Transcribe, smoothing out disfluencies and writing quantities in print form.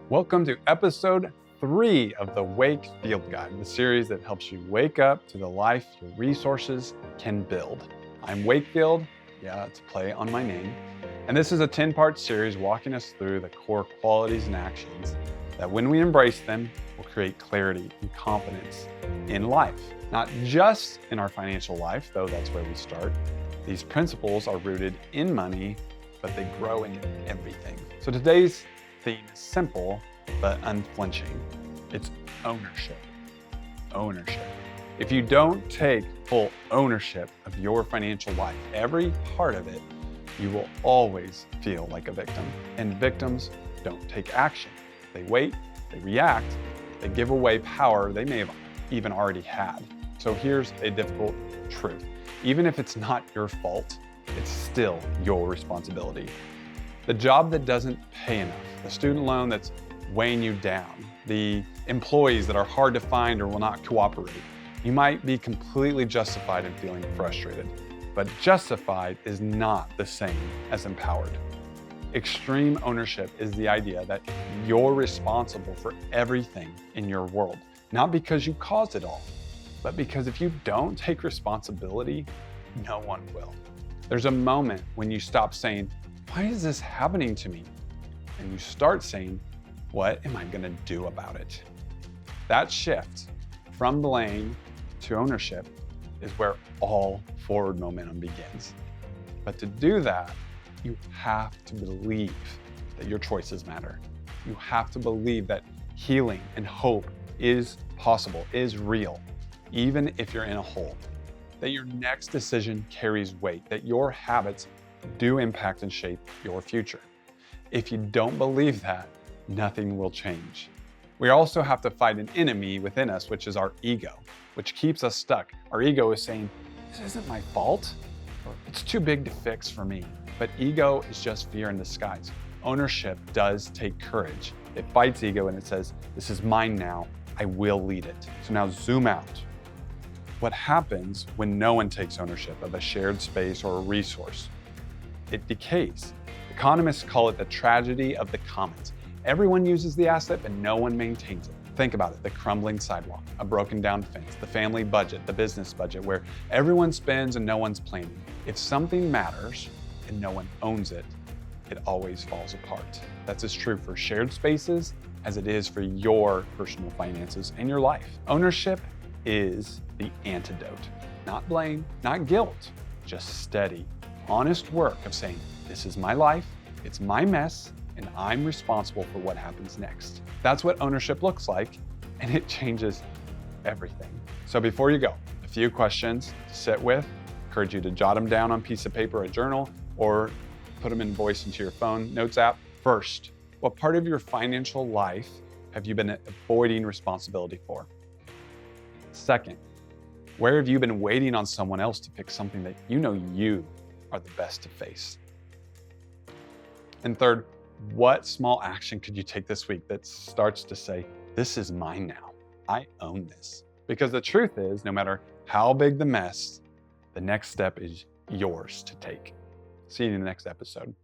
Welcome to episode 3 of the Wake Field Guide, the series that helps you wake up to the life your resources can build. I'm Wakefield, it's a play on my name, and this is a 10-part series walking us through the core qualities and actions that when we embrace them will create clarity and confidence in life. Not just in our financial life, though that's where we start. These principles are rooted in money, but they grow into everything. So today's theme is simple, but unflinching. It's ownership. Ownership. If you don't take full ownership of your financial life, every part of it, you will always feel like a victim. And victims don't take action. They wait, they react, they give away power they may have even already had. So here's a difficult truth. Even if it's not your fault, it's still your responsibility. The job that doesn't pay enough, the student loan that's weighing you down, the employees that are hard to find or will not cooperate, you might be completely justified in feeling frustrated, but justified is not the same as empowered. Extreme ownership is the idea that you're responsible for everything in your world, not because you caused it all, but because if you don't take responsibility, no one will. There's a moment when you stop saying, "Why is this happening to me?" And you start saying, "What am I going to do about it?" That shift from blame to ownership is where all forward momentum begins. But to do that, you have to believe that your choices matter. You have to believe that healing and hope is possible, is real, even if you're in a hole. That your next decision carries weight, that your habits do impact and shape your future. If you don't believe that, nothing will change. We also have to fight an enemy within us, which is our ego, which keeps us stuck. Our ego is saying, "This isn't my fault," or "It's too big to fix for me." But ego is just fear in disguise. Ownership does take courage. It fights ego and it says, "This is mine now, I will lead it." So now zoom out. What happens when no one takes ownership of a shared space or a resource? It decays. Economists call it the tragedy of the commons. Everyone uses the asset, but no one maintains it. Think about it, the crumbling sidewalk, a broken down fence, the family budget, the business budget, where everyone spends and no one's planning. If something matters and no one owns it, it always falls apart. That's as true for shared spaces as it is for your personal finances and your life. Ownership is the antidote. Not blame, not guilt, just steady, honest work of saying, "This is my life, it's my mess, and I'm responsible for what happens next." That's what ownership looks like, and it changes everything. So before you go, a few questions to sit with. Encourage you to jot them down on a piece of paper or a journal, or put them in voice into your phone notes app. First, what part of your financial life have you been avoiding responsibility for? Second, where have you been waiting on someone else to fix something that you know you are the best to face? And third, what small action could you take this week that starts to say, "This is mine now, I own this"? Because the truth is, no matter how big the mess, the next step is yours to take. See you in the next episode.